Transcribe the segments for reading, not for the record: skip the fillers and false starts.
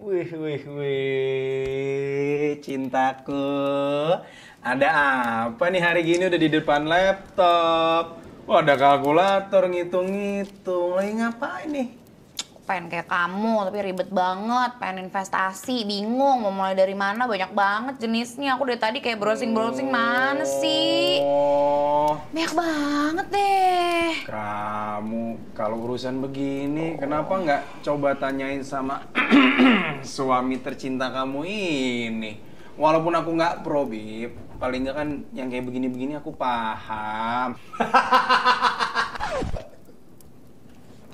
Wih, cintaku. Ada apa nih hari gini udah di depan laptop? Wah, ada kalkulator ngitung-ngitung. Lagi ngapain nih? Pengen kayak kamu, tapi ribet banget. Pengen investasi, bingung mau mulai dari mana, banyak banget jenisnya. Aku dari tadi kayak browsing-browsing, mana sih? Oh, Banyak banget deh. kamu kalau urusan begini, kenapa nggak coba tanyain sama suami tercinta kamu ini? Walaupun aku nggak pro, Bib, paling nggak kan yang kayak begini-begini aku paham.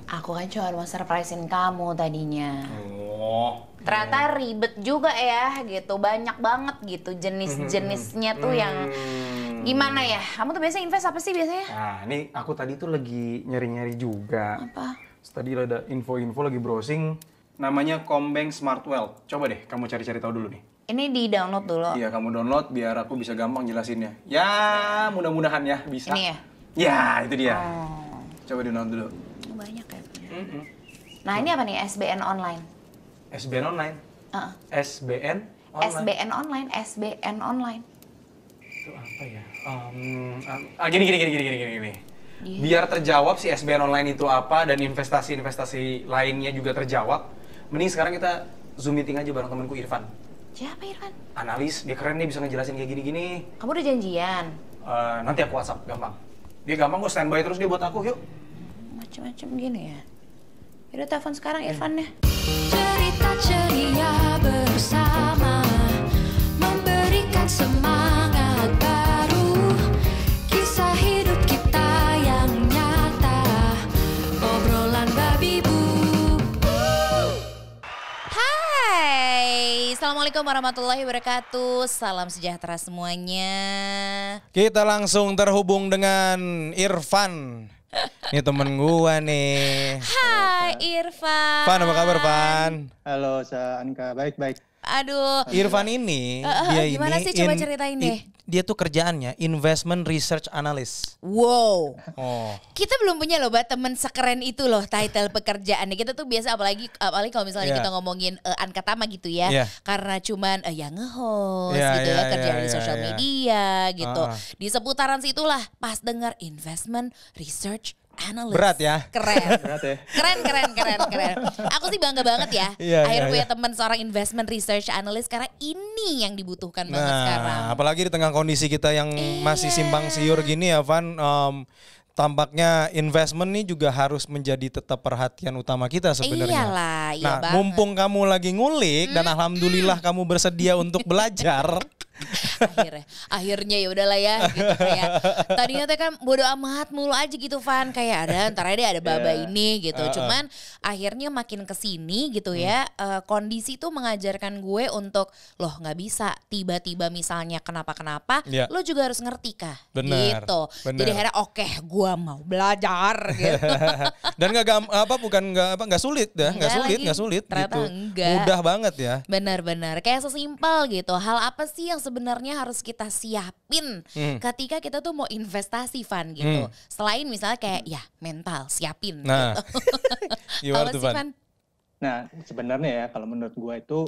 Aku kan cuma mau surprisein kamu tadinya. Oh, Ternyata ribet juga ya gitu, banyak banget gitu jenis-jenisnya tuh yang gimana ya? Kamu tuh biasanya invest apa sih biasanya? nah ini aku tadi tuh lagi nyari-nyari juga. Apa? Terus tadi ada info-info lagi browsing. Namanya Combank Smart Wealth. Coba deh kamu cari-cari tahu dulu nih. Ini di download dulu. Iya, kamu download biar aku bisa gampang jelasinnya. Ya, mudah-mudahan ya bisa. Ini ya? Ya, itu dia. Oh, Coba di-download dulu. banyak ya. Nah ini apa nih SBN online? SBN online. SBN online. SBN online, SBN online. Itu apa ya? Gini. Biar terjawab si SBN online itu apa dan investasi-investasi lainnya juga terjawab. Mending sekarang kita Zoom meeting aja bareng temanku Irfan. Siapa Irfan? Analis, dia keren nih bisa ngejelasin kayak gini-gini. Kamu udah janjian? Nanti aku WhatsApp, gampang. Dia gampang kok, standby terus dia buat aku, yuk. Macem-macem gini ya? Yaudah telepon sekarang Irfannya. Cerita ceria bersama, memberikan semangat baru, kisah hidup kita yang nyata, obrolan babi bu. Hai, Assalamualaikum warahmatullahi wabarakatuh. Salam sejahtera semuanya. Kita langsung terhubung dengan Irfan. Ini temen gua nih. Hai Irfan. Fan, apa kabar, Fan? Halo, Anka. Baik-baik. Aduh. Irfan ini, dia gimana ini sih? Coba ceritain deh. Dia tuh kerjaannya investment research analyst. Wow. Oh. Kita belum punya loh temen sekeren itu loh title pekerjaannya. Kita tuh biasa apalagi kalau misalnya Yeah. kita ngomongin Anka Tama gitu ya. Yeah. Karena cuman yang nge-host Yeah, gitu yeah, ya, kerja yeah, di yeah, sosial yeah. media gitu. Ah. Di seputaran situlah pas dengar investment research analyst. Berat ya? Keren. Berat ya? Keren. Aku sih bangga banget ya. Iya, Akhirnya iya, punya iya. teman seorang investment research analyst karena ini yang dibutuhkan banget sekarang. Nah, apalagi di tengah kondisi kita yang masih Iya. simpang siur gini ya, Van. Tampaknya investment nih juga harus menjadi tetap perhatian utama kita sebenarnya. Iyalah, iya Nah, banget. mumpung kamu lagi ngulik dan alhamdulillah kamu bersedia untuk belajar. akhirnya ya udahlah ya gitu kayak tadinya tuh kan bodo amat mulu aja gitu Van kayak ada ntar aja ada baba ini gitu cuman akhirnya makin kesini gitu ya kondisi tuh mengajarkan gue untuk loh nggak bisa tiba-tiba misalnya kenapa-kenapa Ya. lo juga harus ngerti kah Benar, gitu benar. jadi akhirnya oke gue mau belajar gitu. Dan nggak sulit ya, nggak sulit Ternyata gitu. enggak. Mudah banget ya. Benar-benar kayak sesimpel gitu. Hal apa sih yang sebenarnya harus kita siapin ketika kita tuh mau investasi Van gitu. Selain misalnya kayak ya mental siapin Nah, gitu. gimana Apa tuh, sih Van? Van? Nah, sebenarnya ya kalau menurut gua itu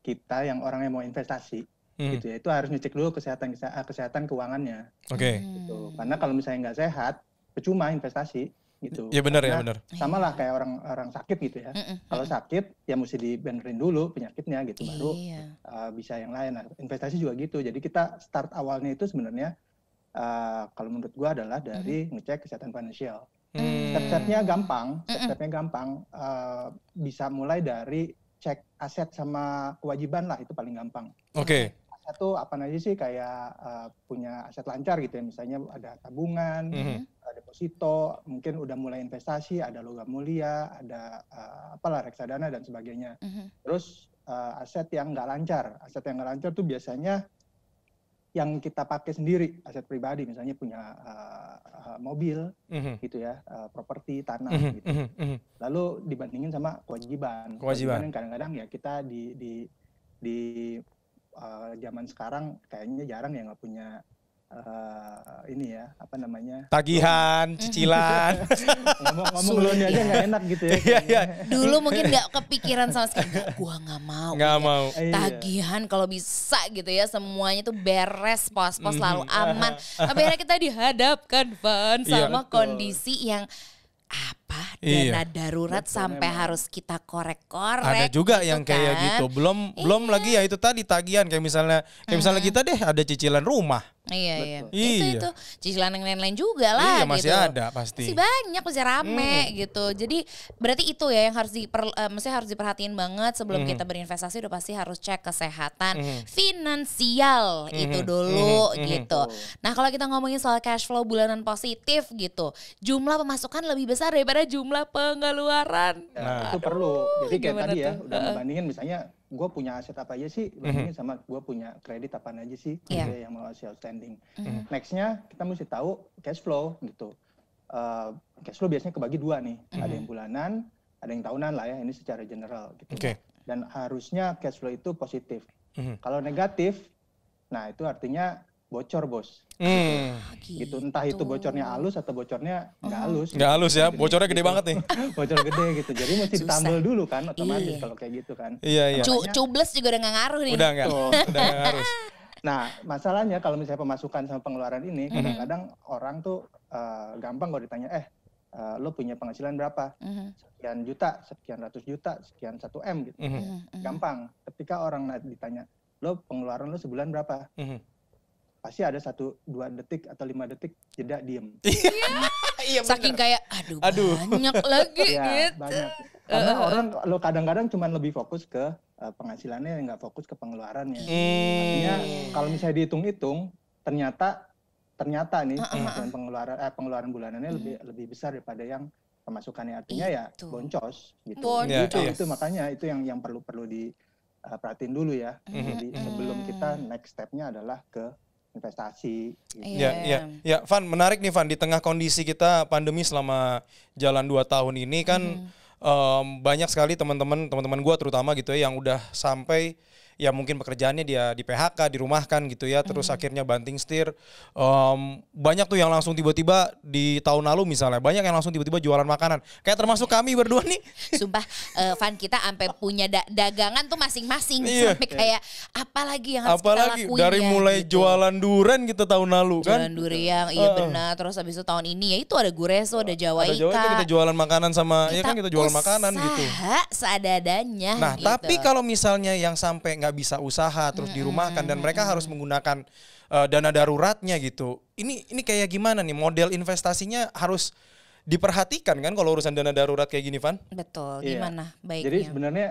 kita yang orang yang mau investasi gitu ya, itu harus ngecek dulu kesehatan keuangannya Oke. gitu. Karena kalau misalnya nggak sehat, percuma investasi gitu. Ya benar ya, Karena benar. sama lah kayak orang sakit gitu ya. Kalau sakit ya mesti dibenerin dulu penyakitnya gitu baru Iya. bisa yang lain. Nah, investasi juga gitu. Jadi kita start awalnya itu sebenarnya kalau menurut gua adalah dari ngecek kesehatan finansial. Step-stepnya gampang, bisa mulai dari cek aset sama kewajiban lah, itu paling gampang. Oke. Aset tuh apa aja sih, kayak punya aset lancar gitu ya, misalnya ada tabungan, deposito, mungkin udah mulai investasi, ada logam mulia, ada reksadana dan sebagainya. Terus aset yang nggak lancar tuh biasanya yang kita pakai sendiri, aset pribadi, misalnya punya mobil gitu ya, properti, tanah gitu. Lalu dibandingin sama kewajiban yang kadang-kadang ya kita di zaman sekarang kayaknya jarang ya nggak punya ini ya, apa namanya? Tagihan, cicilan. Ngomong loan aja nggak enak gitu ya. Iya. Dulu mungkin nggak kepikiran sama sekali. Nggak, gua nggak mau. Nggak ya. mau. Iya. Tagihan kalau bisa gitu ya, semuanya tuh beres, pos-pos selalu aman. Tapi akhirnya kita dihadapkan Van Iya, sama betul. kondisi yang apa dana darurat sampai harus kita korek-korek. Ada juga gitu yang kayak kan. gitu. Belum lagi ya itu tadi tagihan kayak misalnya kita deh ada cicilan rumah. Iya. Iya. Itu cicilan yang lain-lain juga lah. Iya, masih gitu. ada pasti. Masih banyak, masih rame gitu. Jadi berarti itu ya yang harus harus diperhatiin banget sebelum kita berinvestasi. Udah pasti harus cek kesehatan finansial itu dulu gitu. Nah kalau kita ngomongin soal cash flow bulanan positif gitu, jumlah pemasukan lebih besar daripada jumlah pengeluaran. Ya, itu perlu. Jadi kayak gimana tadi ya, tuh? udah ngebandingin misalnya gue punya aset apa aja sih, bandingin sama gue punya kredit apa aja sih, Iya. gitu ya, yang masih outstanding. Nextnya kita mesti tahu cash flow gitu. Cash flow biasanya kebagi dua nih, ada yang bulanan, ada yang tahunan lah ya, ini secara general gitu. Oke. Dan harusnya cash flow itu positif. Kalau negatif, nah itu artinya bocor bos. Gitu, entah itu bocornya halus atau bocornya nggak halus. Nggak halus ya, bocornya gede banget nih. Bocor gede gitu, jadi mesti Susah. ditambal dulu kan, otomatis Iya. kalau kayak gitu kan. Iya. Cubles juga udah gak ngaruh nih. Udah nggak harus. Nah, masalahnya kalau misalnya pemasukan sama pengeluaran ini, kadang-kadang orang tuh gampang kalau ditanya, lo punya penghasilan berapa? Sekian juta, sekian ratus juta, sekian 1 M gitu. Gampang. Ketika orang ditanya, lo pengeluaran lo sebulan berapa? Pasti ada 1-2 detik atau 5 detik jeda diem. Iya Saking kayak aduh. Banyak lagi Ya, gitu. banyak. Karena orang lo kadang-kadang cuma lebih fokus ke penghasilannya, nggak fokus ke pengeluarannya. Artinya kalau misalnya dihitung-hitung, ternyata nih pengeluaran bulanannya lebih besar daripada yang pemasukannya. Artinya ya Itu. boncos gitu. Boncos. Itu makanya itu yang perlu diperhatiin dulu ya. Jadi sebelum kita next step-nya adalah ke investasi. Gitu. Ya, Van, menarik nih Van, di tengah kondisi kita pandemi selama jalan 2 tahun ini kan banyak sekali teman-teman gue terutama gitu ya yang udah sampai ya mungkin pekerjaannya dia di PHK, dirumahkan gitu ya, terus akhirnya banting setir. Banyak tuh yang langsung tiba-tiba di tahun lalu misalnya, banyak yang langsung tiba-tiba jualan makanan. Kayak termasuk kami berdua nih. Sumpah Van kita sampai punya dagangan tuh masing-masing. Iya. Sampai kayak apalagi yang harus Apalagi kita lakuin dari ya, mulai gitu. jualan durian gitu tahun lalu kan. Jualan durian, iya benar. Terus habis itu tahun ini ya itu ada Gureso, ada Jawa Ada Jawa Ika. kita jualan makanan sama, ya kan kita jualan makanan gitu. Usaha seadanya Nah, gitu. tapi kalau misalnya yang sampai nggak bisa usaha terus dirumahkan dan mereka harus menggunakan dana daruratnya gitu. Ini kayak gimana nih model investasinya harus diperhatikan kan kalau urusan dana darurat kayak gini, Van? Betul, Iya. gimana baiknya? Jadi sebenarnya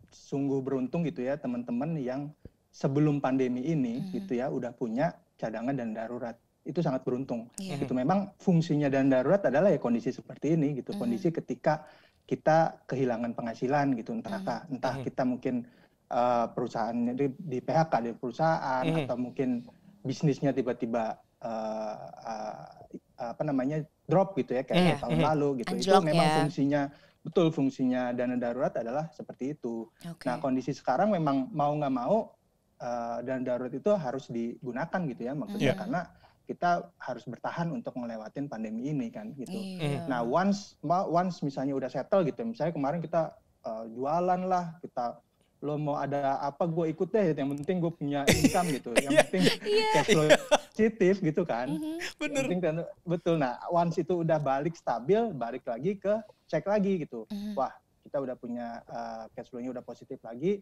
sungguh beruntung gitu ya teman-teman yang sebelum pandemi ini gitu ya udah punya cadangan dan darurat. Itu sangat beruntung. Iya. Gitu memang fungsinya dan darurat adalah ya kondisi seperti ini gitu. Kondisi ketika kita kehilangan penghasilan gitu entah kita mungkin perusahaannya di PHK di perusahaan atau mungkin bisnisnya tiba-tiba drop gitu ya kayak tahun lalu gitu. Anjlok Itu memang ya. fungsinya dana darurat adalah seperti itu. Oke. Nah, kondisi sekarang memang mau nggak mau dana darurat itu harus digunakan gitu ya maksudnya karena kita harus bertahan untuk ngelewatin pandemi ini kan gitu. Iya. Nah, once misalnya udah settle gitu, misalnya kemarin kita jualan lah, lo mau ada apa gue ikut deh, yang penting gue punya income gitu, yang penting cash flow positif gitu kan. Bener. Betul. Nah, once itu udah balik stabil, balik lagi ke cek lagi gitu. Wah, kita udah punya cash flow-nya udah positif lagi,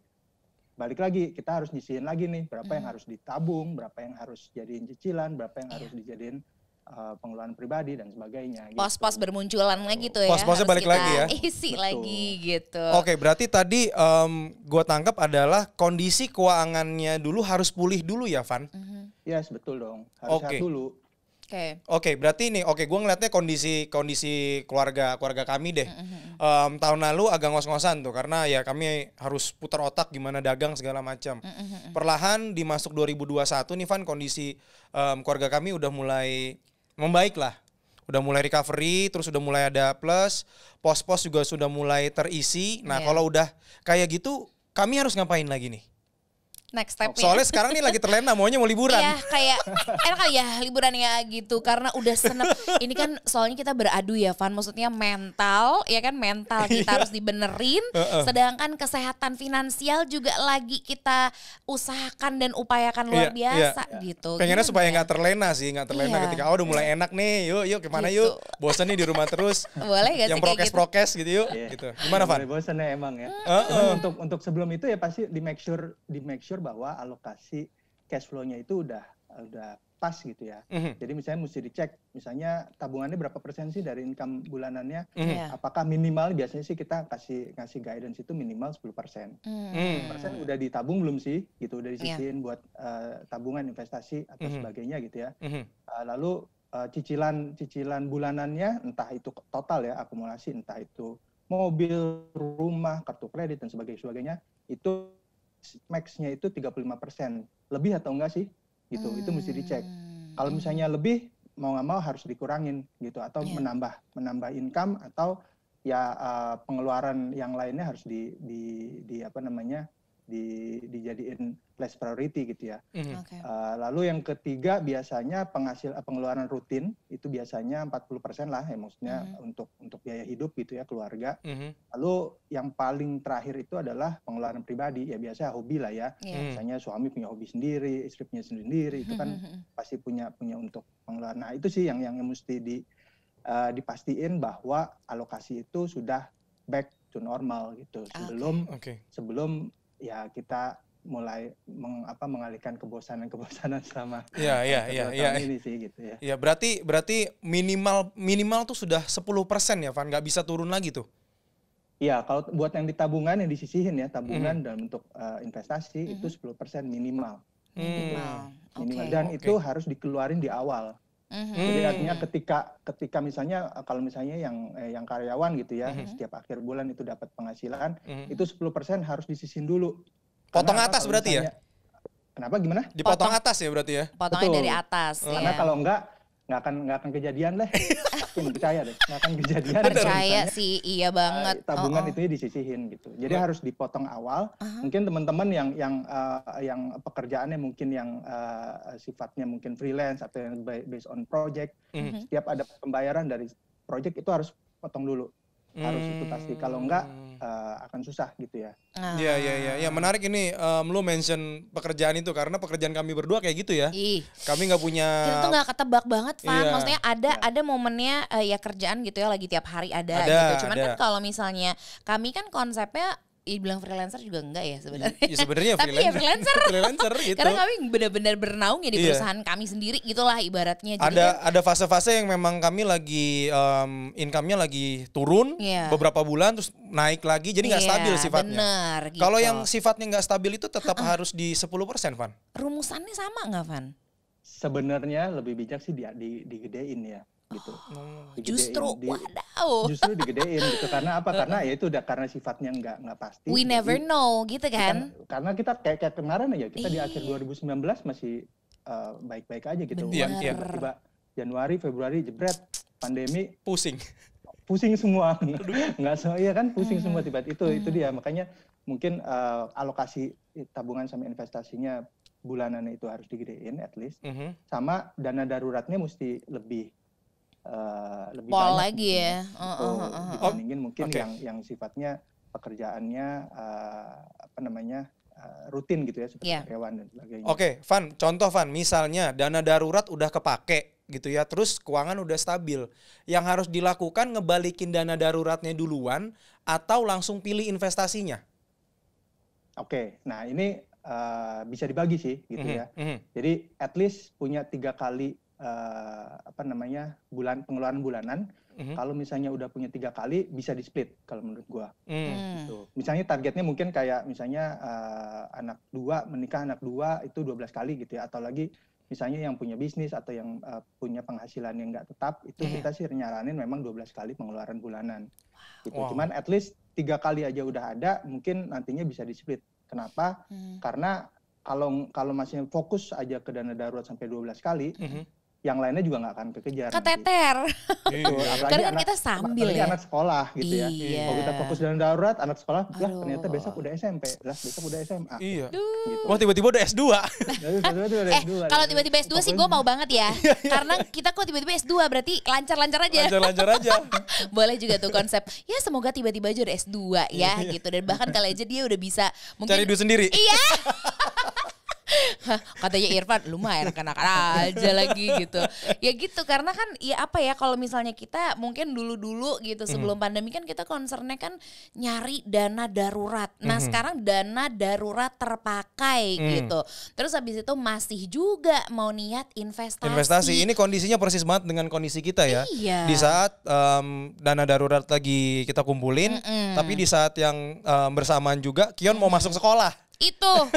balik lagi kita harus nyisihin lagi nih berapa yang harus ditabung, berapa yang harus jadiin cicilan, berapa yang harus dijadiin pengeluaran pribadi dan sebagainya. Pos-pos gitu. bermunculan lagi tuh ya. Pos-posnya harus balik kita lagi ya. Isi Betul. lagi gitu. Oke, berarti tadi gue tangkap adalah kondisi keuangannya dulu harus pulih dulu ya, Van? Yes, betul dong. Harus Oke. sehat dulu. Oke. Berarti nih, gue ngeliatnya kondisi keluarga kami deh. Tahun lalu agak ngos-ngosan tuh karena ya kami harus putar otak gimana dagang segala macam. Perlahan dimasuk 2021 nih Van, kondisi keluarga kami udah mulai membaik lah. Udah mulai recovery, terus udah mulai ada plus, pos-pos juga sudah mulai terisi. Nah, Iya. kalau udah kayak gitu, kami harus ngapain lagi nih? next step. Soalnya sekarang nih lagi terlena, maunya mau liburan. Iya kayak enak kali ya liburan ya gitu karena udah seneng. Ini kan soalnya kita beradu ya Van, maksudnya mental ya kan, mental kita harus dibenerin. Sedangkan kesehatan finansial juga lagi kita usahakan dan upayakan luar biasa gitu. Pengennya Gimana supaya ya? nggak terlena sih, nggak terlena Iya. ketika udah mulai enak nih, yuk kemana Gitu. yuk, bosan nih di rumah terus. Boleh gak sih Yang kayak gitu? prokes gitu yuk, Iya. gitu. Gimana Van? Mulai bosan ya emang ya. Cuman untuk sebelum itu ya pasti di make sure bahwa alokasi cash flow-nya itu udah pas gitu ya. Jadi misalnya mesti dicek, misalnya tabungannya berapa persen sih dari income bulanannya? Iya. Apakah minimal, biasanya sih kita ngasih guidance itu minimal 10%. 10% udah ditabung belum sih? Gitu, udah disisihin buat tabungan, investasi atau sebagainya gitu ya. Lalu cicilan bulanannya, entah itu total ya, akumulasi, entah itu mobil, rumah, kartu kredit dan sebagainya, itu max-nya itu 35%. Lebih atau enggak sih? Gitu, itu mesti dicek. Kalau misalnya lebih, mau nggak mau harus dikurangin gitu, atau menambah income, atau ya pengeluaran yang lainnya harus dijadiin less priority gitu ya. Oke. Lalu yang ketiga biasanya pengeluaran rutin itu biasanya 40% lah ya, maksudnya untuk biaya hidup gitu ya, keluarga. Lalu yang paling terakhir itu adalah pengeluaran pribadi ya, biasa hobi lah ya. Misalnya suami punya hobi sendiri, istri punya sendiri, itu kan pasti punya untuk pengeluaran. Nah itu sih yang mesti dipastiin bahwa alokasi itu sudah back to normal gitu, sebelum ya kita mulai mengalihkan kebosanan selama ini sih gitu ya. Ya berarti minimal tuh sudah 10% ya Van, nggak bisa turun lagi tuh. Iya, kalau buat yang di tabungan yang disisihin ya, tabungan dalam bentuk investasi itu 10% minimal. Minimal. Dan itu harus dikeluarin di awal. Jadi artinya ketika misalnya kalau misalnya yang karyawan gitu ya, setiap akhir bulan itu dapat penghasilan, itu 10% harus disisihin dulu. Potong atas berarti ya? Kenapa, gimana? Dipotong atas ya berarti ya? Potongnya dari atas. Karena kalau enggak akan kejadian deh. Percaya deh, nggak akan kejadian. Percaya sih, iya banget. Tabungan itu disisihin gitu. Jadi harus dipotong awal. Mungkin teman-teman yang pekerjaannya mungkin yang sifatnya mungkin freelance atau yang based on project, setiap ada pembayaran dari project itu harus potong dulu. Harus itu pasti. Kalau enggak akan susah gitu ya. Iya. Menarik ini lu mention pekerjaan itu, karena pekerjaan kami berdua kayak gitu ya. Kami nggak punya. Kita tuh nggak ketebak banget, Van. Maksudnya ada momennya ya kerjaan gitu ya, lagi tiap hari ada gitu. Cuman kan kalau misalnya kami kan konsepnya dibilang freelancer juga enggak ya sebenarnya. Ya sebenarnya Tapi ya freelancer gitu. Karena kami benar-benar bernaung ya di perusahaan kami sendiri gitulah ibaratnya. Jadi ada fase-fase yang memang kami lagi income-nya lagi turun beberapa bulan terus naik lagi, jadi nggak stabil sifatnya. Bener, gitu. Kalau yang sifatnya nggak stabil itu tetap harus di 10%, Van. Rumusannya sama nggak, Van? Sebenarnya lebih bijak sih digedein ya. Gitu. Justru wadaw. Justru digedein gitu. Karena apa? Karena ya itu udah karena sifatnya nggak pasti. We never know gitu kan. Karena kita kayak kemarin aja, kita di akhir 2019 masih baik-baik aja gitu. Tiba-tiba Januari, Februari jebret pandemi, pusing semua. Iya kan, pusing semua tiba-tiba itu dia. Makanya mungkin alokasi tabungan sama investasinya bulanannya itu harus digedein at least. Sama dana daruratnya mesti lebih Pol banyak lagi ya. Dibandingin mungkin yang sifatnya pekerjaannya rutin gitu ya, seperti karyawan dan sebagainya. Oke, Van, contoh Van, misalnya dana darurat udah kepake gitu ya, terus keuangan udah stabil. Yang harus dilakukan ngebalikin dana daruratnya duluan atau langsung pilih investasinya? Oke, nah ini bisa dibagi sih gitu ya. Jadi at least punya 3 kali pengeluaran bulanan. Kalau misalnya udah punya 3 kali bisa di split kalau menurut gua. Gitu. Misalnya targetnya mungkin kayak misalnya menikah anak 2 itu 12 kali gitu ya, atau lagi misalnya yang punya bisnis atau yang punya penghasilan yang nggak tetap, itu kita sih nyaranin memang 12 kali pengeluaran bulanan. Gitu. Cuman at least 3 kali aja udah ada, mungkin nantinya bisa di split. Kenapa? Karena kalau masih fokus aja ke dana darurat sampai 12 kali, yang lainnya juga nggak akan kekejar. Keteter. Betul, apalagi Karena kan kita sambil apalagi ya. anak sekolah gitu ya. Iya. Kalau kita fokus dana darurat, anak sekolah, lah Aduh. ternyata besok udah SMP, lah besok udah SMA. Iya. Gitu. Wah tiba-tiba udah S2. Jadi tiba-tiba udah S2. Kalau tiba-tiba S2 sih gue mau banget ya. Karena kita kok tiba-tiba S2 berarti lancar-lancar aja. Lancar-lancar aja. Boleh juga tuh konsep. Ya semoga tiba-tiba aja udah S2 ya gitu. Dan bahkan kali aja dia udah bisa mungkin Cari duit sendiri. Iya. Katanya Irfan, lu mah enak-enak aja lagi gitu. Ya gitu, karena kan ya apa ya, kalau misalnya kita mungkin dulu-dulu gitu sebelum pandemi kan kita concernnya kan nyari dana darurat. Nah sekarang dana darurat terpakai gitu. Terus habis itu masih juga mau niat Investasi ini kondisinya persis banget dengan kondisi kita ya. Iya. Di saat dana darurat lagi kita kumpulin, tapi di saat yang bersamaan juga Kion mau masuk sekolah. Itu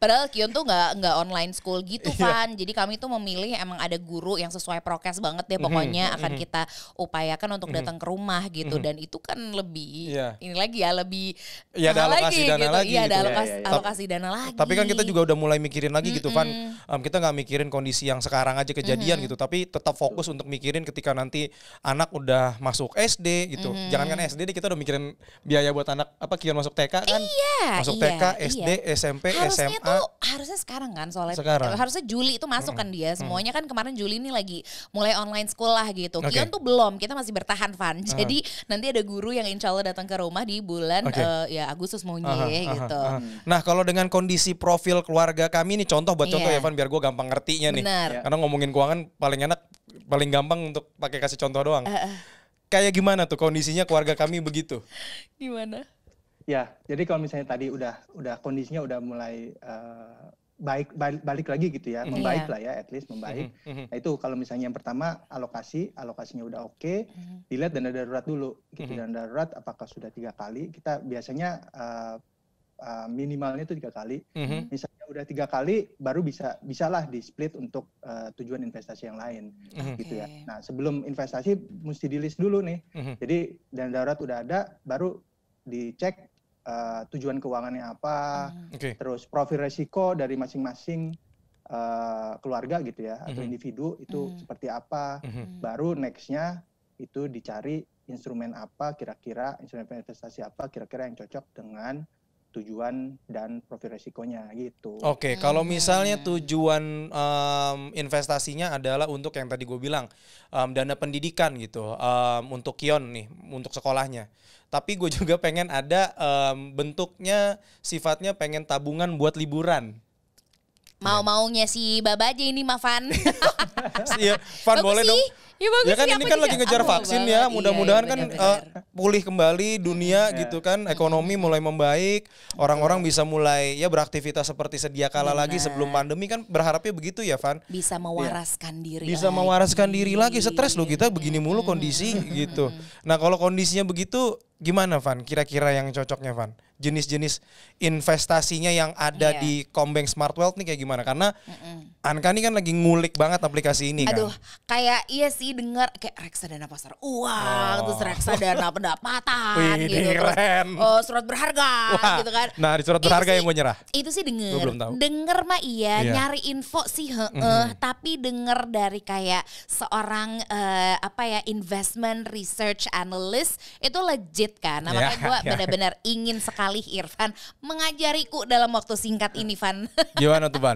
padahal Kion tuh nggak online school gitu Van. Jadi kami tuh memilih emang ada guru yang sesuai prokes banget deh pokoknya akan kita upayakan untuk datang ke rumah gitu. Dan itu kan lebih ini lagi ya, lebih Iya, ada mahal alokasi dana gitu. lagi Iya, ada gitu. alokasi dana lagi. Tapi kan kita juga udah mulai mikirin lagi gitu Van. Kita nggak mikirin kondisi yang sekarang aja kejadian gitu, tapi tetap fokus untuk mikirin ketika nanti anak udah masuk SD gitu. Jangan kan SD deh, kita udah mikirin biaya buat anak Kion masuk TK kan. Masuk TK, SD, SMP, harusnya SMA. Harusnya sekarang kan soalnya. Sekarang. Harusnya Juli itu masuk kan dia. Semuanya kan kemarin Juli ini lagi mulai online school lah gitu. Oke. Kion tuh belum, kita masih bertahan Van. Jadi nanti ada guru yang insya Allah datang ke rumah di bulan ya Agustus maunya gitu. Nah kalau dengan kondisi profil keluarga kami nih, contoh buat contoh ya Van, biar gue gampang ngertinya nih. Benar. Karena ngomongin keuangan paling enak, paling gampang untuk pakai kasih contoh doang. Kayak gimana tuh kondisinya keluarga kami begitu? Gimana? Ya, jadi kalau misalnya tadi udah kondisinya udah mulai balik lagi gitu ya, membaik lah ya, at least membaik. Nah itu kalau misalnya yang pertama alokasinya udah oke, dilihat dana darurat dulu. Gitu. Dana darurat apakah sudah 3 kali? Kita biasanya minimalnya itu 3 kali. Misalnya udah 3 kali, baru bisalah di split untuk tujuan investasi yang lain, gitu ya. Nah sebelum investasi mesti di list dulu nih. Jadi dana darurat udah ada, baru dicek tujuan keuangannya apa, terus profil resiko dari masing-masing keluarga gitu ya, atau individu itu seperti apa. Baru nextnya itu dicari instrumen apa kira-kira, instrumen investasi apa kira-kira yang cocok dengan tujuan dan profil resikonya gitu. Oke, kalau misalnya tujuan investasinya adalah untuk yang tadi gue bilang dana pendidikan gitu, untuk Kion nih, untuk sekolahnya. Tapi gue juga pengen ada bentuknya sifatnya pengen tabungan buat liburan. Mau-maunya si Baba aja ini mah Van. Iya, Van boleh dong. Ya, bagus Ya kan sih, ini apa kan juga? lagi ngejar Aduh, vaksin banget. ya, Iya, mudah-mudahan iya, kan benar-benar. pulih kembali dunia gitu kan, ekonomi mulai membaik, orang-orang bisa mulai ya beraktivitas seperti sedia kala lagi sebelum pandemi kan, berharapnya begitu ya Van. Bisa mewaraskan diri. Bisa mewaraskan diri lagi, stres loh kita begini mulu kondisi gitu. Nah kalau kondisinya begitu gimana Van? Kira-kira yang cocoknya Van? Jenis-jenis investasinya yang ada di Kombank Smart Wealth nih kayak gimana? Karena Anka nih kan lagi ngulik banget aplikasi ini kan. Aduh, kayak iya sih dengar kayak reksadana pasar uang, terus reksadana pendapatan Wih, gitu, keren. terus surat berharga gitu kan. Nah di surat berharga yang gue nyerah. Itu sih Gue belum tahu. denger mah iya, Iya. nyari info sih tapi denger dari kayak seorang investment research analyst itu legit kan. Nah, makanya gue benar-benar ingin sekali Irfan mengajariku dalam waktu singkat ini Van. Gimana tuh Van?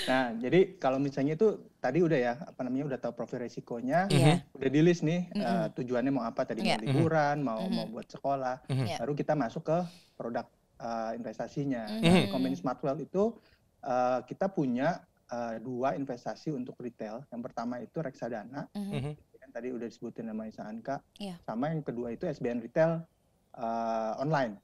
Nah, jadi kalau misalnya itu tadi udah ya, udah tahu profil resikonya, udah di list nih tujuannya mau apa tadi, mau liburan, mau buat sekolah, baru kita masuk ke produk investasinya. Di Kombank Smart Wealth itu kita punya 2 investasi untuk retail. Yang pertama itu reksadana, yang tadi udah disebutin nama Anka, sama yang kedua itu SBN Retail online.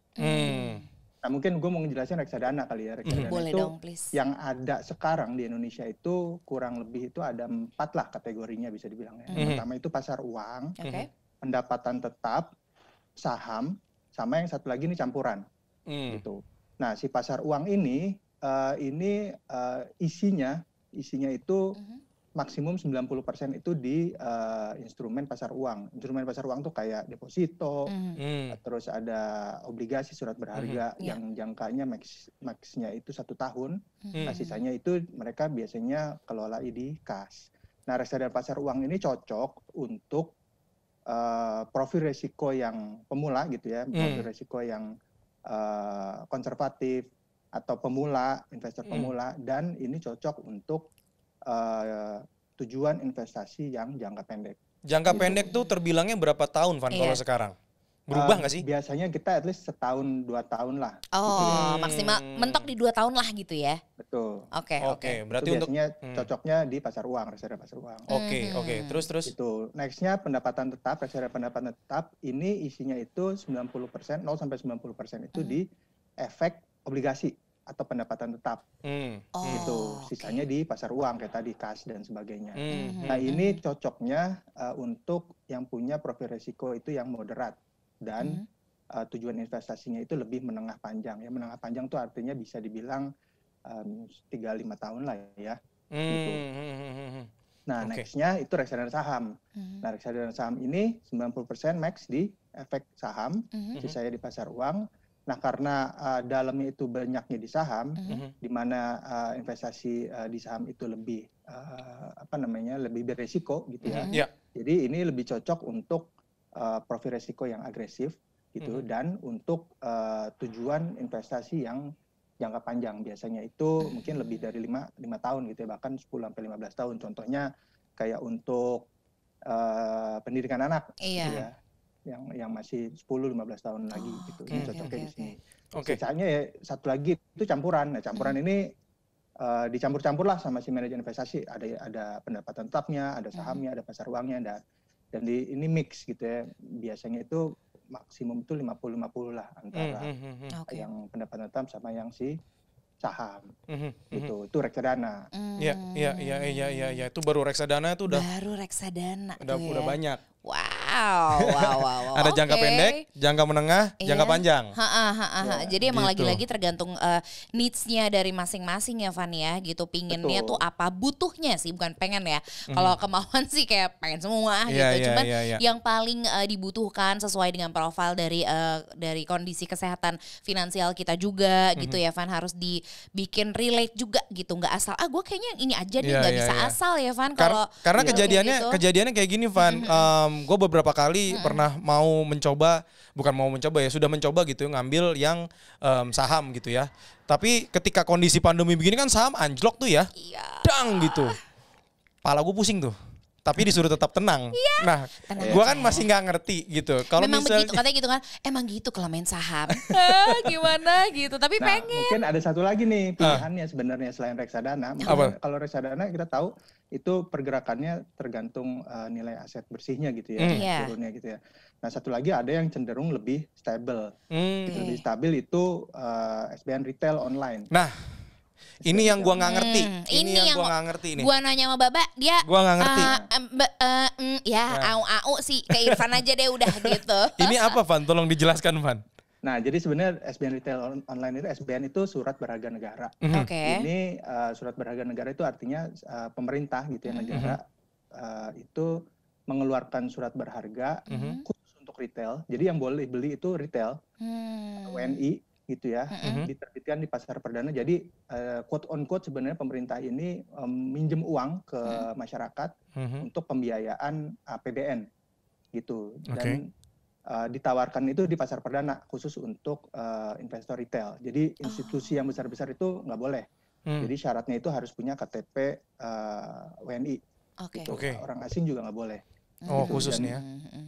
Nah mungkin gue mau ngejelasin reksadana kali ya. Reksadana Boleh itu dong, please. yang ada sekarang di Indonesia itu kurang lebih itu ada 4 lah kategorinya bisa dibilang ya. Yang pertama itu pasar uang, pendapatan tetap, saham, sama yang satu lagi ini campuran. Gitu. Nah si pasar uang ini isinya itu maksimum 90% itu di instrumen pasar uang. Instrumen pasar uang tuh kayak deposito, terus ada obligasi surat berharga yang jangkanya max-nya itu 1 tahun. Nah, sisanya itu mereka biasanya kelola di kas. Nah, reksadana pasar uang ini cocok untuk profil risiko yang pemula gitu ya, profil risiko yang konservatif atau pemula, investor pemula, dan ini cocok untuk tujuan investasi yang jangka pendek. Jangka pendek tuh terbilangnya berapa tahun, Van, kalau sekarang? Berubah nggak sih? Biasanya kita at least 1-2 tahun lah. Oh, maksimal mentok di 2 tahun lah gitu ya? Betul. Oke. Berarti itu untuk biasanya cocoknya di pasar uang, reksadana pasar uang. Oke. Terus. Itu. Nextnya pendapatan tetap, reksadana pendapatan tetap, ini isinya itu 90%, 0-90% itu di efek obligasi atau pendapatan tetap. Itu sisanya di pasar uang kayak tadi kas dan sebagainya. Nah, ini cocoknya untuk yang punya profil risiko itu yang moderat dan tujuan investasinya itu lebih menengah panjang. Ya, menengah panjang itu artinya bisa dibilang 3-5 tahun lah ya. Gitu. Nah, nextnya itu reksadana saham. Nah, reksadana saham ini 90% max di efek saham, sisanya di pasar uang. Nah, karena dalamnya itu banyaknya di saham, di mana investasi di saham itu lebih lebih beresiko gitu ya. Jadi ini lebih cocok untuk profil resiko yang agresif gitu dan untuk tujuan investasi yang jangka panjang. Biasanya itu mungkin lebih dari 5 tahun gitu ya, bahkan 10-15 tahun. Contohnya kayak untuk pendidikan anak gitu ya. Yang masih 10-15 tahun lagi gitu. Ini cocoknya di sini. Sisanya ya satu lagi itu campuran. Nah, campuran ini dicampur-campur lah sama si manajer investasi. Ada pendapatan tetapnya, ada sahamnya, ada pasar uangnya, dan ini mix gitu ya. Biasanya itu maksimum itu 50-50 lah antara yang pendapatan tetap sama yang si saham. Itu reksadana. Iya. Itu baru reksadana itu udah. Baru reksadana. Udah banyak. Wow. Ada jangka pendek, jangka menengah, jangka panjang. Jadi emang gitu. lagi-lagi tergantung needs-nya dari masing-masing ya, Van ya, gitu. Pinginnya tuh apa, butuhnya sih, bukan pengen ya. Kalau kemauan sih kayak pengen semua gitu. Cuman yang paling dibutuhkan sesuai dengan profil dari kondisi kesehatan finansial kita juga gitu ya, Van, harus dibikin relate juga gitu. Nggak asal gue kayaknya ini aja nih, nggak bisa asal ya, Van. Karena kejadiannya kayak gini, Van. Gue beberapa kali pernah sudah mencoba gitu ngambil yang saham gitu ya. Tapi ketika kondisi pandemi begini kan saham anjlok tuh ya. Dang gitu. Pala gue pusing tuh. Tapi disuruh tetap tenang. Nah, gue kan masih nggak ngerti gitu. Kalau memang misalnya begitu katanya gitu kan, emang gitu kalau main saham. Gimana gitu, tapi pengen. Mungkin ada satu lagi nih pilihannya sebenarnya selain reksadana. Kalau reksadana kita tahu itu pergerakannya tergantung nilai aset bersihnya gitu ya, turunnya gitu ya. Nah, satu lagi ada yang cenderung lebih stable. Gitu, lebih stabil itu SBN retail online. Nah, ini yang gua nggak ngerti. Ini yang gua nggak ngerti nih. Gua nanya sama Baba, dia gua nggak ngerti. Au sih ke Irfan aja deh udah gitu. Ini apa, Van? Tolong dijelaskan, Van. Nah, jadi sebenarnya SBN retail online itu, SBN itu surat berharga negara. Ini surat berharga negara itu artinya pemerintah gitu ya, negara itu mengeluarkan surat berharga khusus untuk retail. Jadi yang boleh beli itu retail, WNI gitu ya, diterbitkan di pasar perdana. Jadi quote on quote sebenarnya pemerintah ini minjem uang ke masyarakat untuk pembiayaan APBN gitu. Dan ditawarkan itu di pasar perdana khusus untuk investor retail. Jadi institusi yang besar-besar itu nggak boleh. Jadi syaratnya itu harus punya KTP WNI. Gitu. Orang asing juga nggak boleh. Oh, gitu. Khusus nih ya.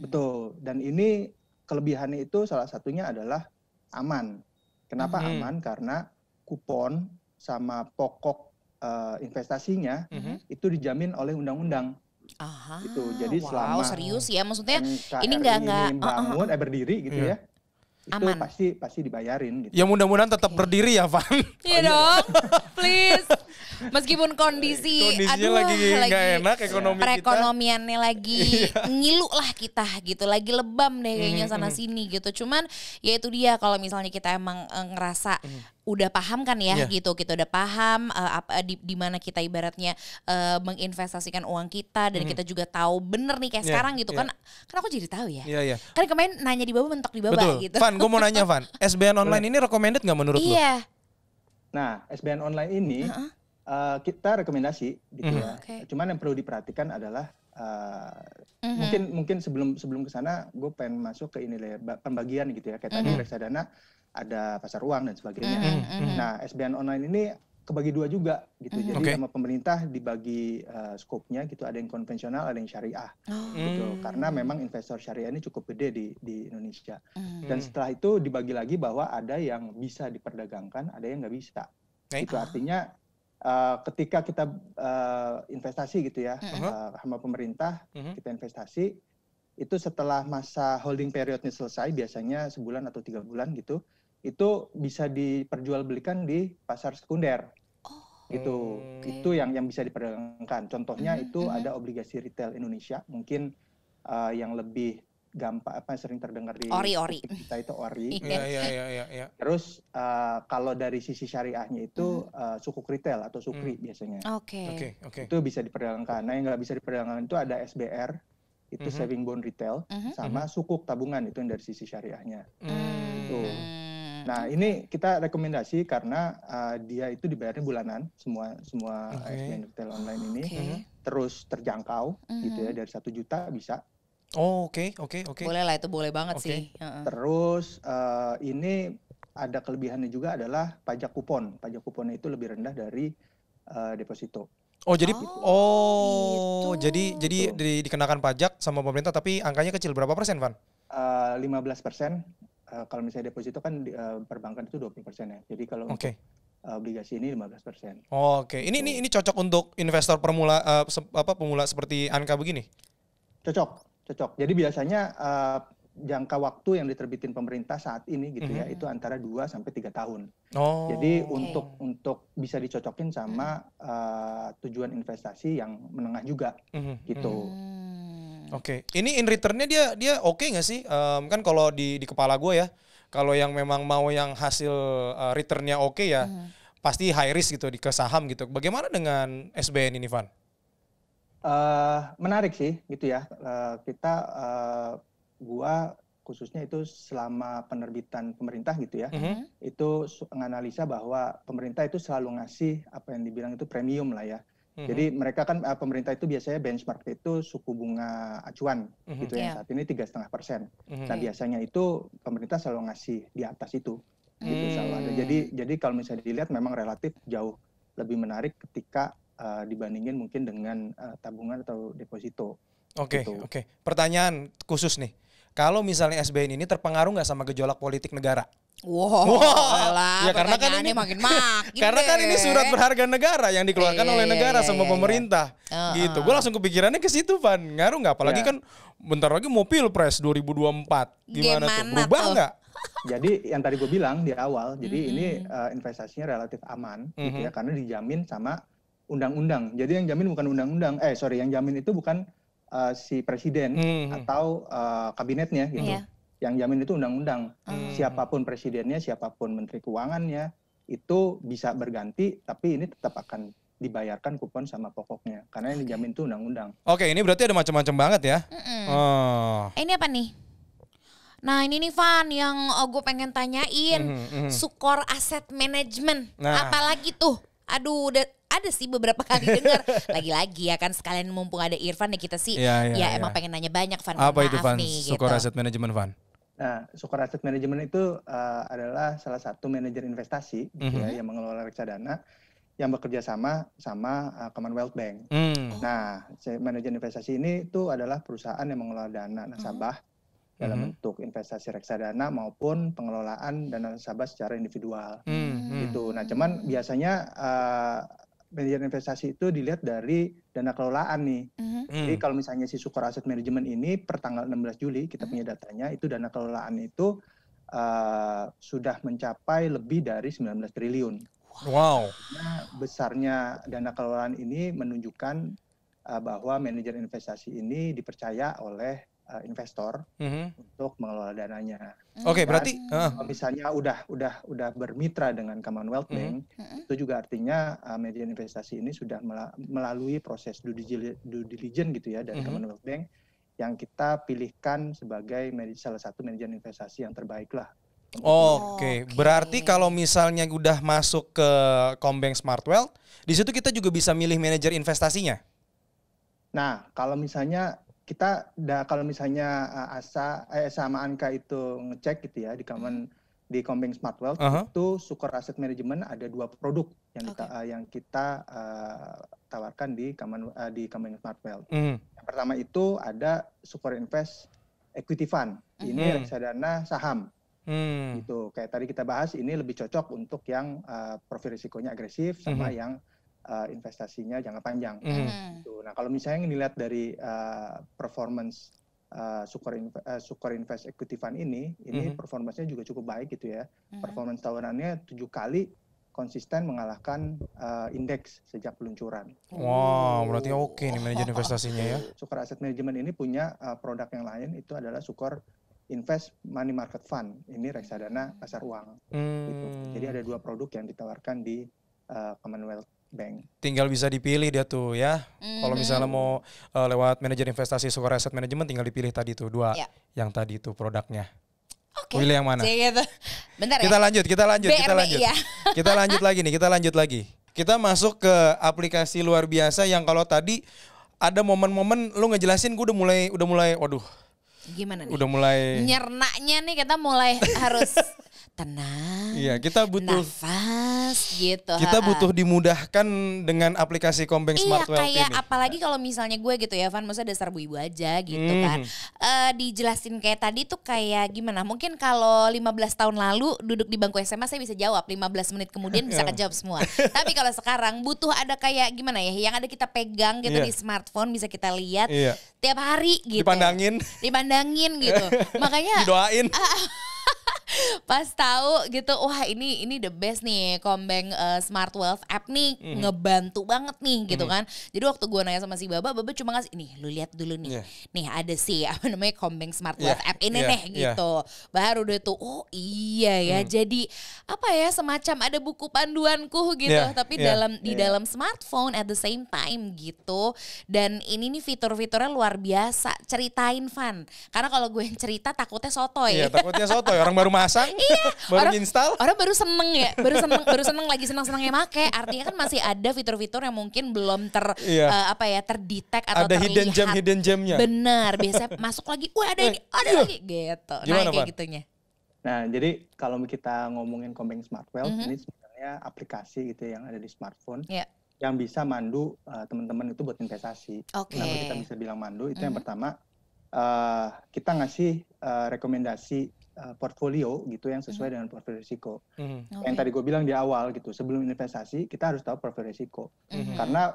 Betul. Dan ini kelebihannya itu salah satunya adalah aman. Kenapa aman? Karena kupon sama pokok investasinya itu dijamin oleh undang-undang. Gitu. Jadi selama serius ya, maksudnya NKRI ini nggak bangun berdiri gitu ya, itu aman. pasti dibayarin gitu. Ya mudah-mudahan tetap berdiri ya, Van. Iya dong, please. Meskipun kondisinya lagi nggak enak ekonomi perekonomiannya lagi ngilu lah kita gitu, lagi lebam deh kayaknya sana sini gitu. Cuman ya itu dia, kalau misalnya kita emang ngerasa udah paham kan ya Iya. gitu, kita udah paham di mana kita ibaratnya menginvestasikan uang kita dan kita juga tahu bener nih kayak Iya, sekarang gitu iya. kan aku jadi tahu ya. Iya, iya. Kan kemarin nanya di bawah mentok di bawah Betul. gitu. Van, gue mau nanya Van, SBN online ini recommended nggak menurut lu? Iya. Nah, SBN online ini kita rekomendasi gitu ya. Oke. Cuman yang perlu diperhatikan adalah mungkin sebelum ke sana gue pengen masuk ke ini lah ya, pembagian gitu ya. Kayak tadi reksadana ada pasar uang dan sebagainya. Nah, SBN online ini kebagi dua juga gitu. Jadi Oke. sama pemerintah dibagi skopnya gitu, ada yang konvensional, ada yang syariah. Gitu. Karena memang investor syariah ini cukup gede di Indonesia. Dan setelah itu dibagi lagi bahwa ada yang bisa diperdagangkan, ada yang nggak bisa. Itu artinya ketika kita investasi gitu ya sama pemerintah, kita investasi itu setelah masa holding periodnya selesai, biasanya sebulan atau 3 bulan gitu, itu bisa diperjualbelikan di pasar sekunder. Gitu. Itu yang bisa diperdagangkan. Contohnya itu ada obligasi retail Indonesia, mungkin yang lebih gampang sering terdengar di Ori. kita itu ori. Iya. Terus kalau dari sisi syariahnya itu sukuk retail atau sukri biasanya. Oke. Itu bisa diperdagangkan. Nah, yang nggak bisa diperdagangkan itu ada SBR, itu saving bond retail, sama sukuk tabungan, itu yang dari sisi syariahnya. Tuh. Nah, ini kita rekomendasi karena dia itu dibayarnya bulanan, semua SBN retail online ini. Terus terjangkau gitu ya, dari 1 juta bisa. Oh, oke. Boleh lah, itu boleh banget Oke. sih. Terus ini ada kelebihannya juga adalah pajak kupon. Pajak kuponnya itu lebih rendah dari deposito. Oh, jadi gitu. jadi dikenakan pajak sama pemerintah tapi angkanya kecil, berapa persen, Van? 15%. Kalau misalnya deposito kan perbankan itu 20% ya. Jadi kalau untuk obligasi ini 15%. Oke. Ini cocok untuk investor pemula seperti Anka begini? Cocok. Jadi biasanya jangka waktu yang diterbitin pemerintah saat ini gitu ya, itu antara 2 sampai 3 tahun. Oh. Jadi untuk bisa dicocokin sama tujuan investasi yang menengah juga gitu. Oke. Ini in return-nya dia oke nggak sih? Kan kalau di kepala gue ya, kalau yang memang mau yang hasil return-nya oke ya, pasti high risk gitu ke saham gitu. Bagaimana dengan SBN ini, Van? Menarik sih gitu ya. Gua khususnya itu selama penerbitan pemerintah gitu ya, itu menganalisa bahwa pemerintah itu selalu ngasih apa yang dibilang itu premium lah ya. Jadi mereka kan pemerintah itu biasanya benchmark itu suku bunga acuan gitu ya, saat ini 3,5%. Nah biasanya itu pemerintah selalu ngasih di atas itu gitu selalu ada. Jadi kalau misalnya dilihat memang relatif jauh lebih menarik ketika dibandingin mungkin dengan tabungan atau deposito. Oke. Gitu. Pertanyaan khusus nih. Kalau misalnya SBN ini terpengaruh nggak sama gejolak politik negara? Wow, ya karena kan ini makin karena kan ini surat berharga negara yang dikeluarkan oleh negara sama pemerintah. Gitu. Gue langsung kepikirannya ke situ, Van. Ngaruh nggak? Apalagi kan bentar lagi mau Pilpres 2024. Gimana tuh? Berubah nggak? Jadi yang tadi gue bilang di awal, jadi ini investasinya relatif aman gitu ya, karena dijamin sama undang-undang. Jadi yang jamin bukan undang-undang. Yang jamin itu bukan si presiden atau kabinetnya gitu. Yang jamin itu undang-undang. Siapapun presidennya, siapapun menteri keuangannya, itu bisa berganti, tapi ini tetap akan dibayarkan kupon sama pokoknya. Karena yang dijamin itu undang-undang. Oke, ini berarti ada macam-macam banget ya. Ini apa nih? Nah ini nih Van yang gue pengen tanyain. Sukor Asset Management. Apalagi tuh? Aduh, ada sih beberapa kali dengar. Lagi-lagi ya kan, sekalian mumpung ada Irfan ya kita sih. Ya emang pengen nanya banyak Van. Apa itu Van? Nih, Sukor gitu. Asset Management, Van? Nah, Sukor Asset Management itu adalah salah satu manajer investasi gitu ya, yang mengelola reksadana yang bekerja sama Commonwealth Bank. Nah, manajer investasi ini itu adalah perusahaan yang mengelola dana nasabah dalam bentuk investasi reksadana maupun pengelolaan dana nasabah secara individual. Gitu. Nah, cuman biasanya manajer investasi itu dilihat dari dana kelolaan nih. Jadi kalau misalnya si Sukor Asset Management ini per tanggal 16 Juli kita punya datanya, itu dana kelolaan itu sudah mencapai lebih dari 19 triliun. Wow. Nah, besarnya dana kelolaan ini menunjukkan bahwa manajer investasi ini dipercaya oleh investor untuk mengelola dananya. Oke, berarti Kalau misalnya udah bermitra dengan Commonwealth Bank, itu juga artinya manajer investasi ini sudah melalui proses due diligence gitu ya dari Commonwealth Bank yang kita pilihkan sebagai salah satu manajer investasi yang terbaik lah. Oke, berarti kalau misalnya udah masuk ke Combank Smartwealth, di situ kita juga bisa milih manajer investasinya. Nah, kalau misalnya Asa sama Anka itu ngecek gitu ya di Combank Smartwealth, itu Sukor Asset Management ada 2 produk yang kita tawarkan di Combank Smartwealth. Yang pertama itu ada Sukor Invest Equity Fund. Ini reksadana saham. Gitu. Kayak tadi kita bahas, ini lebih cocok untuk yang profil risikonya agresif sama yang investasinya jangka panjang. Gitu. Nah, kalau misalnya dilihat dari performance Sukor Invest Equity Fund ini performance-nya juga cukup baik gitu ya. Performance tahunannya 7 kali konsisten mengalahkan indeks sejak peluncuran. Wow, berarti oke nih manajer investasinya ya. Sukor Asset Management ini punya produk yang lain, itu adalah Sukor Invest Money Market Fund. Ini reksadana pasar uang. Gitu. Jadi ada 2 produk yang ditawarkan di Commonwealth Bank. Tinggal bisa dipilih dia tuh ya. Kalau misalnya mau lewat manajer investasi Sukor Asset Management, tinggal dipilih tadi tuh 2 yang tadi tuh produknya. Pilih yang mana? Gitu. Bentar kita ya. lanjut. BRB, ya. Kita lanjut lagi. Kita masuk ke aplikasi luar biasa yang kalau tadi ada momen-momen lu ngejelasin, gue udah mulai waduh. Gimana nih? Udah mulai nyernaknya nih, kita mulai harus tenang. Iya, kita butuh nafas gitu. Kita butuh dimudahkan dengan aplikasi Combank Smartwealth ini. Iya, kayak apalagi kalau misalnya gue gitu ya, Van, maksudnya dasar ibu aja gitu kan. Dijelasin kayak tadi tuh kayak gimana? Mungkin kalau 15 tahun lalu duduk di bangku SMA saya bisa jawab, 15 menit kemudian bisa kejawab semua. Tapi kalau sekarang butuh ada kayak gimana ya, yang ada kita pegang gitu di smartphone, bisa kita lihat tiap hari gitu. Dipandangin gitu. Makanya didoain. Pas tahu gitu, wah ini the best nih Combank Smartwealth app nih, ngebantu banget nih gitu kan. Jadi waktu gue nanya sama si Baba cuma ngasih, nih lu lihat dulu nih, nih ada sih apa namanya Combank Smartwealth app ini nih gitu. Baru deh tuh, oh iya ya, jadi apa ya, semacam ada buku panduanku gitu, tapi di dalam smartphone at the same time gitu. Dan ini nih fitur-fiturnya luar biasa. Ceritain, Van, karena kalau gue yang cerita takutnya sotoy. Iya, takutnya sotoy, orang baru masang, baru install. Orang baru seneng ya, baru seneng lagi seneng-senengnya make. Artinya kan masih ada fitur-fitur yang mungkin belum terdetek atau ada terlihat. hidden gemnya. Benar, biasanya masuk lagi, wah ada ini, ada lagi gitu. Gimana, kayak gitunya. Nah, jadi kalau kita ngomongin Combank Smartwealth, ini sebenarnya aplikasi gitu yang ada di smartphone yang bisa mandu teman-teman itu buat investasi. Kenapa kita bisa bilang mandu? Itu yang pertama, kita ngasih rekomendasi portfolio gitu yang sesuai dengan profil risiko. Yang tadi gue bilang di awal gitu, sebelum investasi kita harus tahu profil risiko. Karena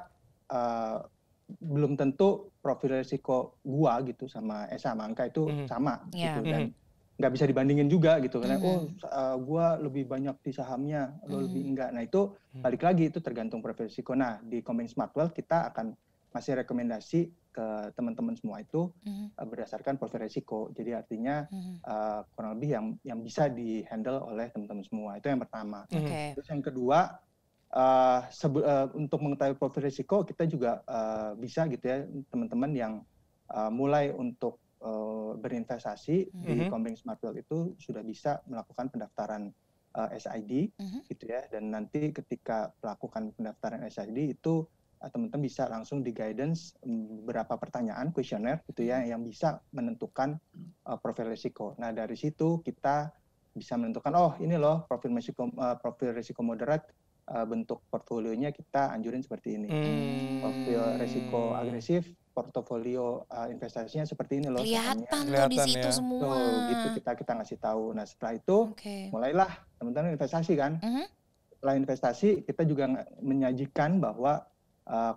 belum tentu profil risiko gua gitu sama Esa sama Angka itu sama gitu, dan nggak bisa dibandingin juga gitu karena gua lebih banyak di sahamnya, lo lebih enggak. Nah itu balik lagi, itu tergantung profil risiko. Nah di Combank Smartwealth kita akan masih rekomendasi ke teman-teman semua itu berdasarkan profil risiko. Jadi artinya kurang lebih yang bisa di-handle oleh teman-teman semua. Itu yang pertama. Terus yang kedua, untuk mengetahui profil risiko, kita juga bisa gitu ya, teman-teman yang mulai untuk berinvestasi di Combank Smartwealth itu sudah bisa melakukan pendaftaran SID gitu ya. Dan nanti ketika melakukan pendaftaran SID itu teman-teman bisa langsung di guidance beberapa pertanyaan, kuesioner gitu ya, yang bisa menentukan profil risiko. Nah dari situ kita bisa menentukan, oh ini loh profil risiko moderat, bentuk portfolionya kita anjurin seperti ini. Profil risiko agresif, portofolio investasinya seperti ini loh. Kelihatan tuh di situ semua. Tuh, gitu kita ngasih tahu. Nah setelah itu mulailah teman-teman investasi kan. Setelah investasi kita juga menyajikan bahwa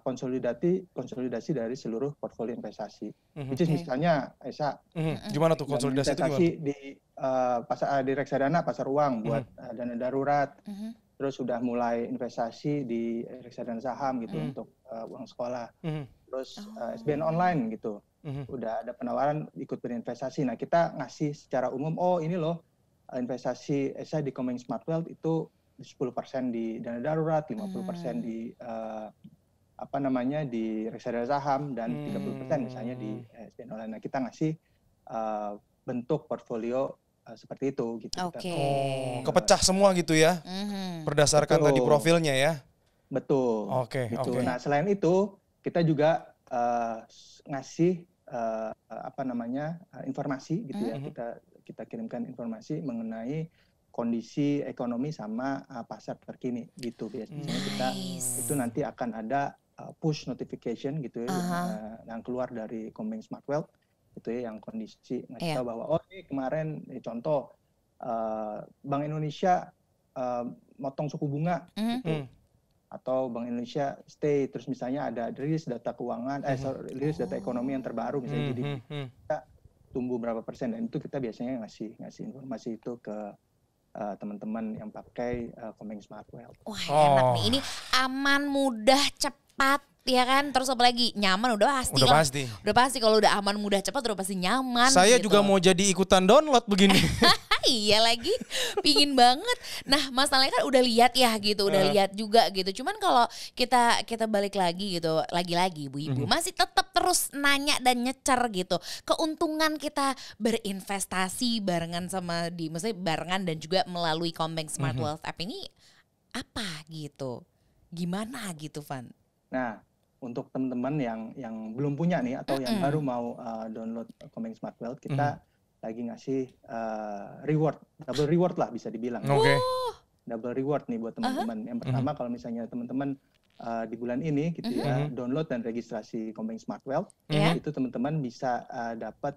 konsolidasi dari seluruh portfolio investasi. Which is misalnya Esa, gimana tuh konsolidasi itu gimana? Di reksadana pasar uang buat dana darurat. Terus sudah mulai investasi di reksadana saham gitu untuk uang sekolah. Terus SBN online gitu. udah ada penawaran ikut berinvestasi. Nah kita ngasih secara umum, oh ini loh investasi saya di Combank Smart Wealth itu 10% di dana darurat, 50% di di reksadana saham, dan 30% misalnya di SDN online. Nah kita ngasih bentuk portfolio seperti itu gitu. Oke. Kepecah semua gitu ya, berdasarkan tadi profilnya ya. Betul. Oke. Gitu. Nah selain itu kita juga ngasih informasi gitu ya. Kita kirimkan informasi mengenai kondisi ekonomi sama pasar terkini gitu. Biasanya kita itu nanti akan ada push notification gitu ya, yang keluar dari Combank Smart Wealth gitu ya, yang kondisi ngasih tahu bahwa ini kemarin contoh Bank Indonesia motong suku bunga gitu. Atau Bank Indonesia stay, terus misalnya ada rilis data keuangan, rilis data ekonomi yang terbaru misalnya, jadi kita tumbuh berapa persen, dan itu kita biasanya ngasih informasi itu ke teman-teman yang pakai Combank Smart Wealth. Wah enak nih, ini aman, mudah, cepat, ya kan? Terus apa lagi? Nyaman udah pasti. Udah pasti kalau udah aman, mudah, cepat udah pasti nyaman. Saya gitu. juga mau jadi ikutan download begini. Iya lagi, pingin banget. Nah masalahnya kan udah lihat ya gitu, udah lihat juga gitu. Cuman kalau kita balik lagi gitu, lagi-lagi ibu-ibu masih tetap terus nanya dan nyecer gitu. Keuntungan kita berinvestasi barengan sama maksudnya barengan dan juga melalui Combank Smart Wealth App ini apa gitu? Gimana gitu, Van? Nah, untuk teman-teman yang belum punya nih atau yang baru mau download Combank Smart Wealth, kita lagi ngasih double reward lah bisa dibilang. Double reward nih buat teman-teman. Yang pertama kalau misalnya teman-teman di bulan ini gitu ya, download dan registrasi Combank Smart Wealth, itu teman-teman bisa dapat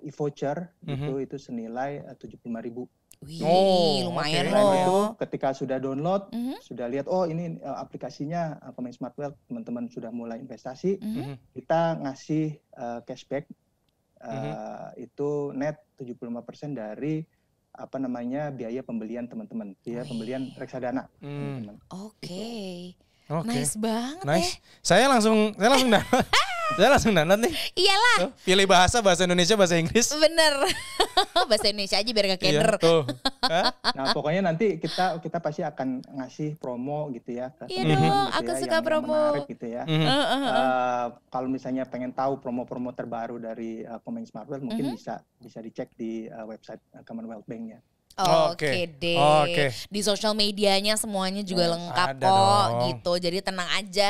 e-voucher itu senilai 75.000. Wih, lumayan loh. Itu ketika sudah download, sudah lihat ini aplikasinya Combank Smart Wealth, teman-teman sudah mulai investasi, kita ngasih cashback itu net 75% dari biaya pembelian teman-teman, biaya pembelian reksadana. Oke. Nice banget. Nice. Saya langsung saya langsung download nih. Iyalah. Pilih bahasa Indonesia, bahasa Inggris. Bener. Bahasa Indonesia aja biar gak keder. Nah pokoknya nanti kita pasti akan ngasih promo gitu ya. Iya dong, aku suka promo. Yang menarik gitu ya. Kalau misalnya pengen tahu promo-promo terbaru dari Combank Smart Wealth, mungkin bisa dicek di website Commonwealth Bank ya. Oke deh. Di sosial medianya semuanya juga lengkap kok gitu. Jadi tenang aja.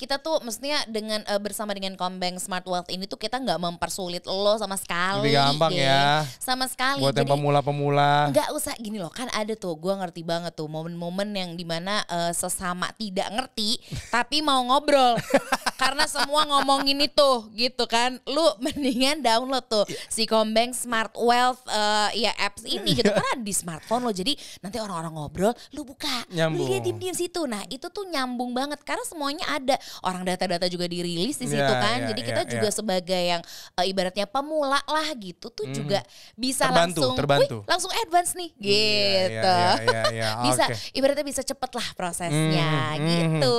Kita tuh mestinya dengan bersama dengan Combank Smart Wealth ini tuh kita nggak mempersulit lo sama sekali. Lebih gampang ya. Sama sekali. Buat yang pemula-pemula. Nggak usah gini loh, kan ada tuh, gue ngerti banget tuh momen-momen yang dimana sesama tidak ngerti tapi mau ngobrol. Karena semua ngomongin itu gitu kan. Lu mendingan download tuh si Combank Smart Wealth apps ini gitu. Karena di smartphone lo, jadi nanti orang-orang ngobrol, lu buka, lu lihat diem-diem situ. Nah itu tuh nyambung banget karena semuanya ada. Orang data-data juga dirilis di situ kan. Jadi kita juga sebagai yang ibaratnya pemula lah gitu tuh juga bisa terbantu. Langsung advance nih gitu. Bisa ibaratnya bisa cepet lah prosesnya gitu.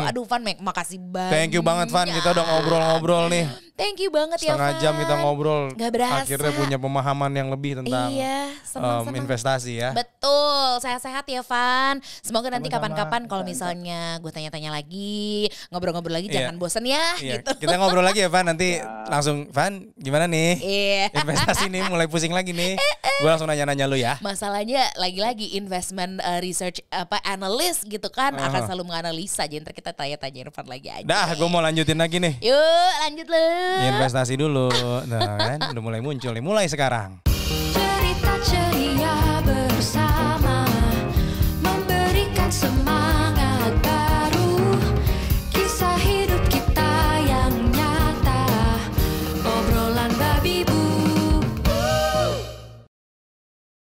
Aduh Van, makasih banget. Thank you banget Van, kita udah ngobrol-ngobrol nih. Thank you banget ya Van. Setengah jam kita ngobrol. Gak berasa. Akhirnya punya pemahaman yang lebih tentang investasi ya. Betul, sehat-sehat ya Van. Semoga nanti kapan-kapan kalau misalnya gue tanya-tanya lagi, ngobrol-ngobrol lagi jangan bosen ya gitu. Kita ngobrol lagi ya Van, nanti langsung Van gimana nih? Investasi nih mulai pusing lagi nih. Gue langsung nanya-nanya lu ya. Masalahnya lagi-lagi investment research analyst gitu kan akan selalu menganalisa. Jadi ntar kita tanya-tanya Irfan lagi aja. Dah, gue mau lanjutin lagi nih. Yuk, lanjut lu. Investasi dulu. Nah kan udah mulai muncul nih, mulai sekarang.